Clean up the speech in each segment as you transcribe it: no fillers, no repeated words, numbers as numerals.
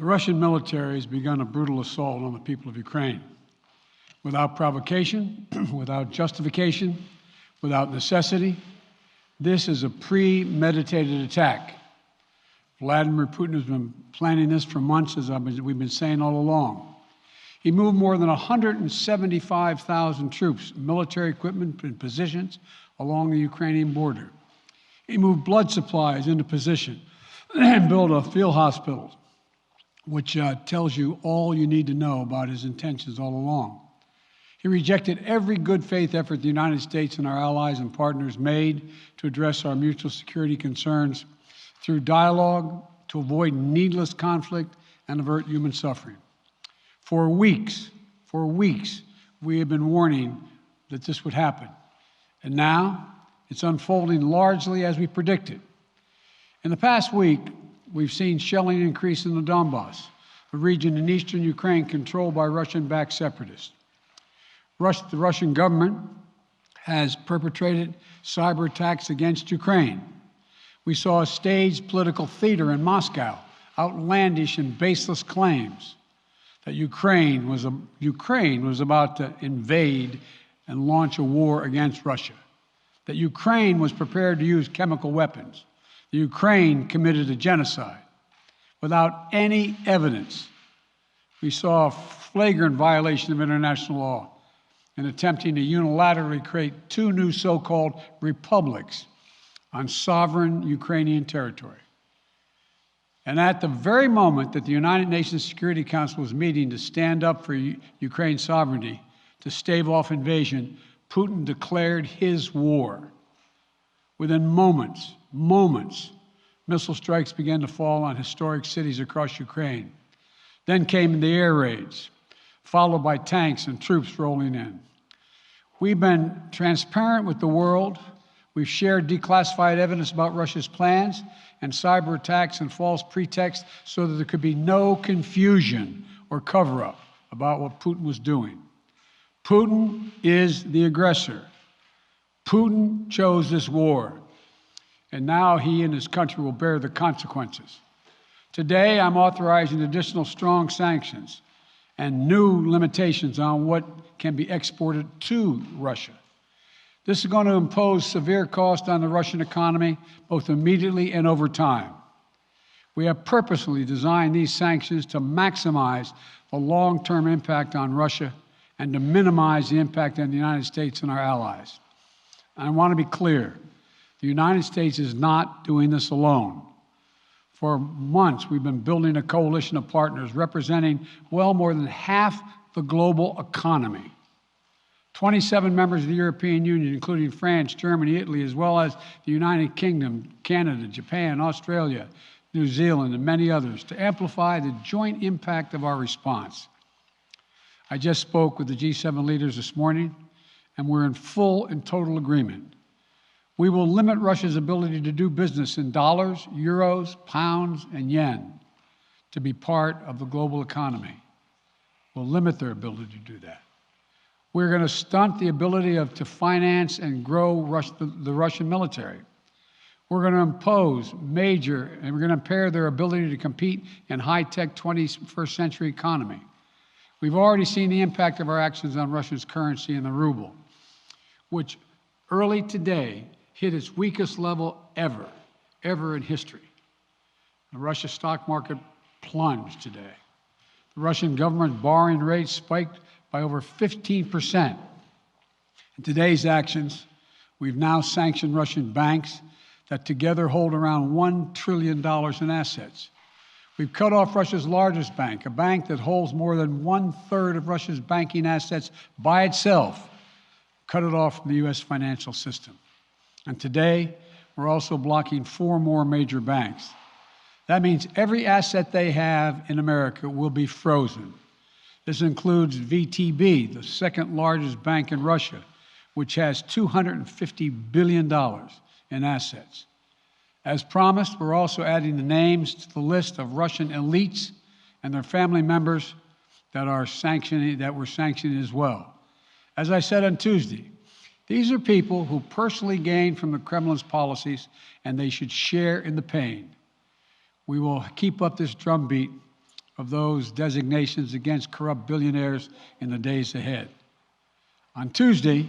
The Russian military has begun a brutal assault on the people of Ukraine. Without provocation, without justification, without necessity, this is a premeditated attack. Vladimir Putin has been planning this for months, as we've been saying all along. He moved more than 175,000 troops, military equipment, and positions along the Ukrainian border. He moved blood supplies into position and built a field hospital, which tells you all you need to know about his intentions all along. He rejected every good faith effort the United States and our allies and partners made to address our mutual security concerns through dialogue to avoid needless conflict and avert human suffering. For weeks, we have been warning that this would happen. And now it's unfolding largely as we predicted. In the past week, we've seen shelling increase in the Donbass, a region in eastern Ukraine controlled by Russian-backed separatists. The Russian government has perpetrated cyber attacks against Ukraine. We saw a staged political theater in Moscow, outlandish and baseless claims that Ukraine was about to invade and launch a war against Russia, that Ukraine was prepared to use chemical weapons, that Ukraine committed a genocide. Without any evidence, we saw a flagrant violation of international law in attempting to unilaterally create two new so-called republics on sovereign Ukrainian territory. And at the very moment that the United Nations Security Council was meeting to stand up for Ukraine's sovereignty, to stave off invasion, Putin declared his war. Within moments, missile strikes began to fall on historic cities across Ukraine. Then came the air raids, followed by tanks and troops rolling in. We've been transparent with the world. We've shared declassified evidence about Russia's plans and cyber attacks and false pretexts so that there could be no confusion or cover-up about what Putin was doing. Putin is the aggressor. Putin chose this war, and now he and his country will bear the consequences. Today, I'm authorizing additional strong sanctions and new limitations on what can be exported to Russia. This is going to impose severe cost on the Russian economy, both immediately and over time. We have purposely designed these sanctions to maximize the long-term impact on Russia and to minimize the impact on the United States and our allies. I want to be clear, the United States is not doing this alone. For months, we've been building a coalition of partners representing well more than half the global economy. 27 members of the European Union, including France, Germany, Italy, as well as the United Kingdom, Canada, Japan, Australia, New Zealand, and many others, to amplify the joint impact of our response. I just spoke with the G7 leaders this morning, and we're in full and total agreement. We will limit Russia's ability to do business in dollars, euros, pounds, and yen to be part of the global economy. We'll limit their ability to do that. We're going to stunt the ability to finance and grow the Russian military. We're going to impose and we're going to impair their ability to compete in high-tech 21st century economy. We've already seen the impact of our actions on Russia's currency and the ruble, which early today hit its weakest level ever in history. The Russia stock market plunged today. The Russian government borrowing rate spiked by over 15%. In today's actions, we've now sanctioned Russian banks that together hold around $1 trillion in assets. We've cut off Russia's largest bank, a bank that holds more than 1/3 of Russia's banking assets by itself, cut it off from the U.S. financial system. And today, we're also blocking 4 more major banks. That means every asset they have in America will be frozen. This includes VTB, the second largest bank in Russia, which has $250 billion in assets. As promised, we're also adding the names to the list of Russian elites and their family members that we're sanctioning as well. As I said on Tuesday, these are people who personally gain from the Kremlin's policies, and they should share in the pain. We will keep up this drumbeat of those designations against corrupt billionaires in the days ahead. On Tuesday,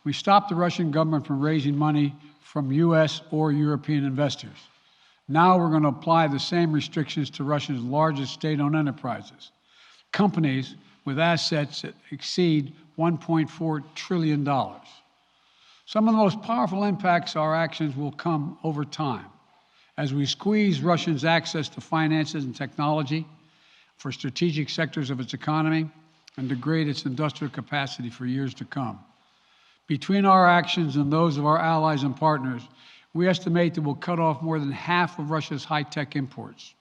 we stopped the Russian government from raising money from U.S. or European investors. Now we're going to apply the same restrictions to Russia's largest state-owned enterprises, companies with assets that exceed $1.4 trillion. Some of the most powerful impacts of our actions will come over time as we squeeze Russia's access to finances and technology for strategic sectors of its economy and degrade its industrial capacity for years to come. Between our actions and those of our allies and partners, we estimate that we'll cut off more than half of Russia's high-tech imports.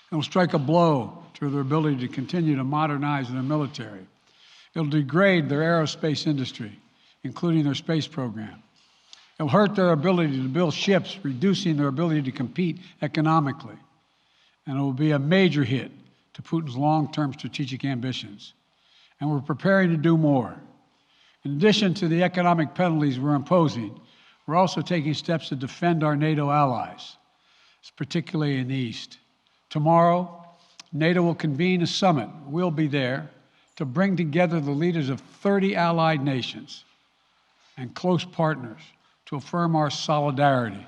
It will strike a blow to their ability to continue to modernize their military. It will degrade their aerospace industry, including their space program. It will hurt their ability to build ships, reducing their ability to compete economically. And it will be a major hit to Putin's long-term strategic ambitions. And we're preparing to do more. In addition to the economic penalties we're imposing, we're also taking steps to defend our NATO allies, particularly in the East. Tomorrow, NATO will convene a summit. We'll be there to bring together the leaders of 30 allied nations and close partners to affirm our solidarity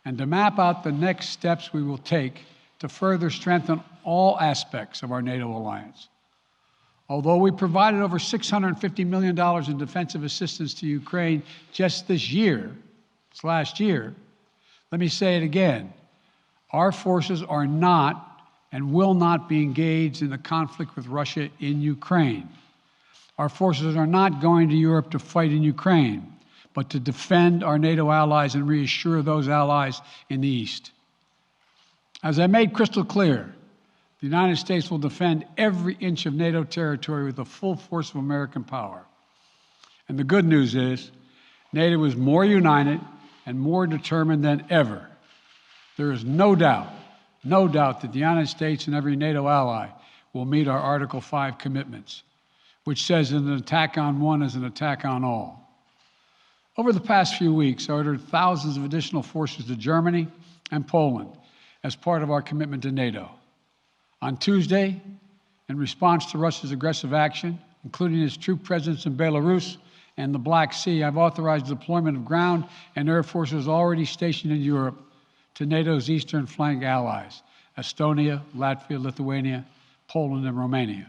and to map out the next steps we will take to further strengthen all aspects of our NATO alliance. Although we provided over $650 million in defensive assistance to Ukraine just this last year, let me say it again. Our forces are not and will not be engaged in the conflict with Russia in Ukraine. Our forces are not going to Europe to fight in Ukraine, but to defend our NATO allies and reassure those allies in the East. As I made crystal clear, the United States will defend every inch of NATO territory with the full force of American power. And the good news is, NATO is more united and more determined than ever. There is no doubt that the United States and every NATO ally will meet our Article 5 commitments, which says that an attack on one is an attack on all. Over the past few weeks, I ordered thousands of additional forces to Germany and Poland as part of our commitment to NATO. On Tuesday, in response to Russia's aggressive action, including its troop presence in Belarus and the Black Sea, I've authorized the deployment of ground and air forces already stationed in Europe to NATO's eastern flank allies, Estonia, Latvia, Lithuania, Poland, and Romania.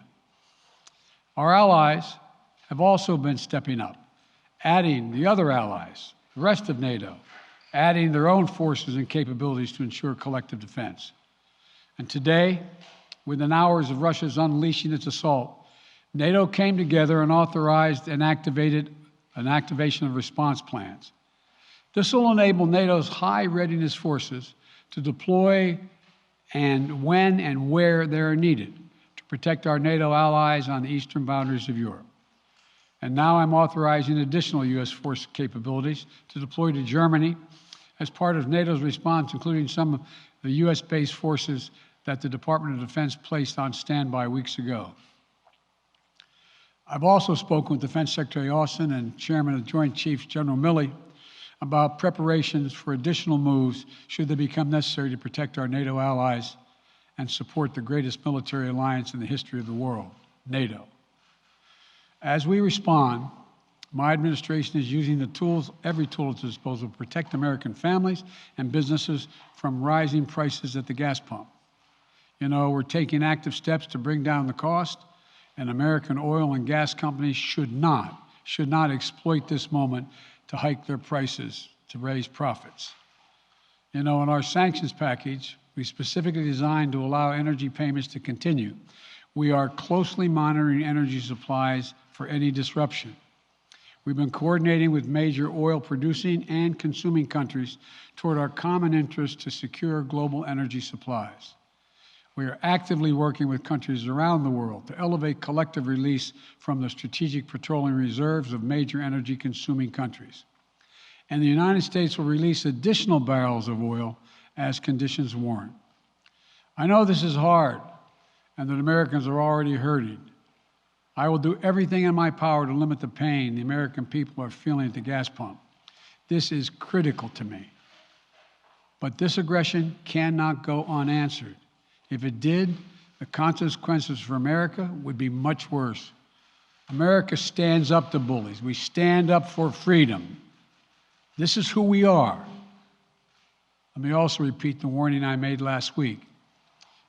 Our allies have also been stepping up, adding the other allies, the rest of NATO, adding their own forces and capabilities to ensure collective defense. And today, within hours of Russia's unleashing its assault, NATO came together and authorized and activated an activation of response plans. This will enable NATO's high readiness forces to deploy and when and where they are needed to protect our NATO allies on the eastern boundaries of Europe. And now I'm authorizing additional U.S. force capabilities to deploy to Germany as part of NATO's response, including some of the U.S.-based forces that the Department of Defense placed on standby weeks ago. I've also spoken with Defense Secretary Austin and Chairman of the Joint Chiefs, General Milley, about preparations for additional moves should they become necessary to protect our NATO allies and support the greatest military alliance in the history of the world, NATO. As we respond, my administration is using the tools, every tool at its disposal, to protect American families and businesses from rising prices at the gas pump. You know, we're taking active steps to bring down the cost, and American oil and gas companies should not exploit this moment to hike their prices to raise profits. You know, in our sanctions package, we specifically designed to allow energy payments to continue. We are closely monitoring energy supplies for any disruption. We've been coordinating with major oil-producing and consuming countries toward our common interest to secure global energy supplies. We are actively working with countries around the world to elevate collective release from the strategic petroleum reserves of major energy-consuming countries. And the United States will release additional barrels of oil as conditions warrant. I know this is hard and that Americans are already hurting. I will do everything in my power to limit the pain the American people are feeling at the gas pump. This is critical to me. But this aggression cannot go unanswered. If it did, the consequences for America would be much worse. America stands up to bullies. We stand up for freedom. This is who we are. Let me also repeat the warning I made last week.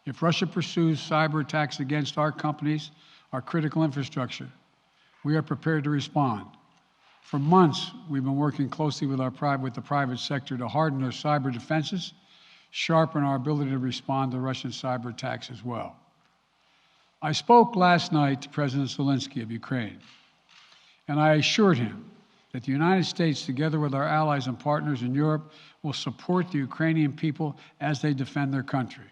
If Russia pursues cyber attacks against our companies, our critical infrastructure, we are prepared to respond. For months, we've been working closely with the private sector to harden their cyber defenses, sharpen our ability to respond to Russian cyber attacks as well. I spoke last night to President Zelensky of Ukraine, and I assured him that the United States, together with our allies and partners in Europe, will support the Ukrainian people as they defend their country.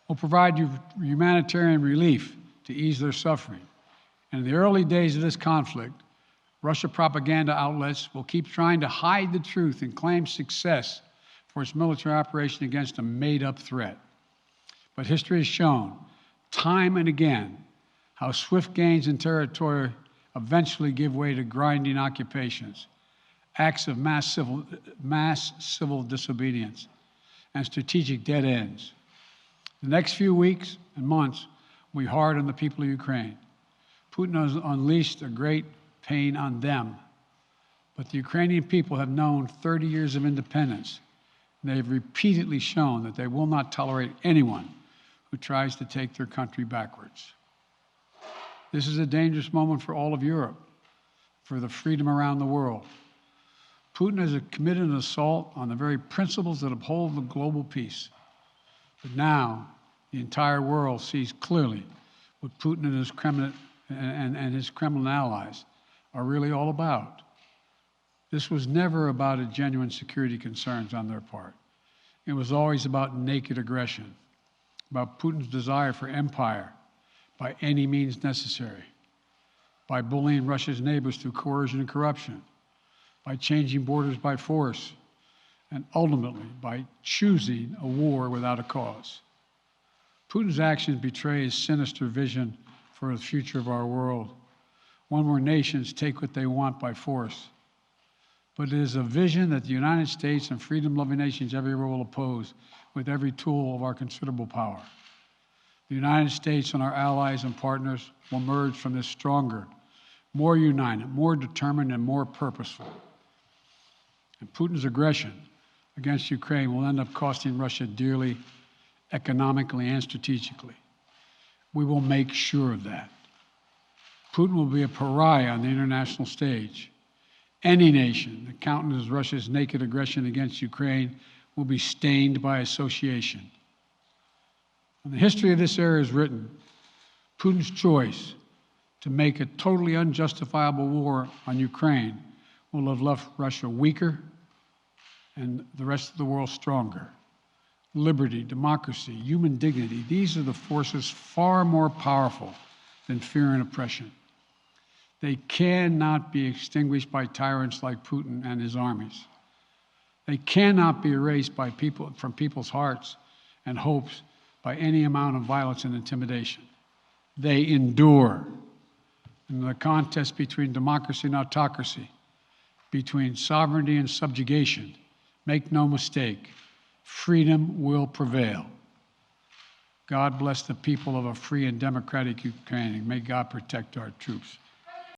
We'll provide humanitarian relief to ease their suffering. And in the early days of this conflict, Russia propaganda outlets will keep trying to hide the truth and claim success for its military operation against a made-up threat. But history has shown, time and again, how swift gains in territory eventually give way to grinding occupations, acts of mass civil disobedience, and strategic dead ends. The next few weeks and months will be hard on the people of Ukraine. Putin has unleashed a great pain on them, but the Ukrainian people have known 30 years of independence, and they have repeatedly shown that they will not tolerate anyone who tries to take their country backwards. This is a dangerous moment for all of Europe, for the freedom around the world. Putin has committed an assault on the very principles that uphold the global peace. But now, the entire world sees clearly what Putin and his Kremlin allies are really all about. This was never about a genuine security concerns on their part. It was always about naked aggression, about Putin's desire for empire by any means necessary, by bullying Russia's neighbors through coercion and corruption, by changing borders by force, and ultimately by choosing a war without a cause. Putin's actions betray his sinister vision for the future of our world, one where nations take what they want by force. But it is a vision that the United States and freedom-loving nations everywhere will oppose with every tool of our considerable power. The United States and our allies and partners will emerge from this stronger, more united, more determined, and more purposeful. And Putin's aggression against Ukraine will end up costing Russia dearly, economically and strategically. We will make sure of that. Putin will be a pariah on the international stage. Any nation that countenances Russia's naked aggression against Ukraine will be stained by association. When the history of this era is written, Putin's choice to make a totally unjustifiable war on Ukraine will have left Russia weaker and the rest of the world stronger. Liberty, democracy, human dignity, these are the forces far more powerful than fear and oppression. They cannot be extinguished by tyrants like Putin and his armies. They cannot be erased by from people's hearts and hopes by any amount of violence and intimidation. They endure. In the contest between democracy and autocracy, between sovereignty and subjugation, make no mistake, freedom will prevail. God bless the people of a free and democratic Ukraine, and may God protect our troops.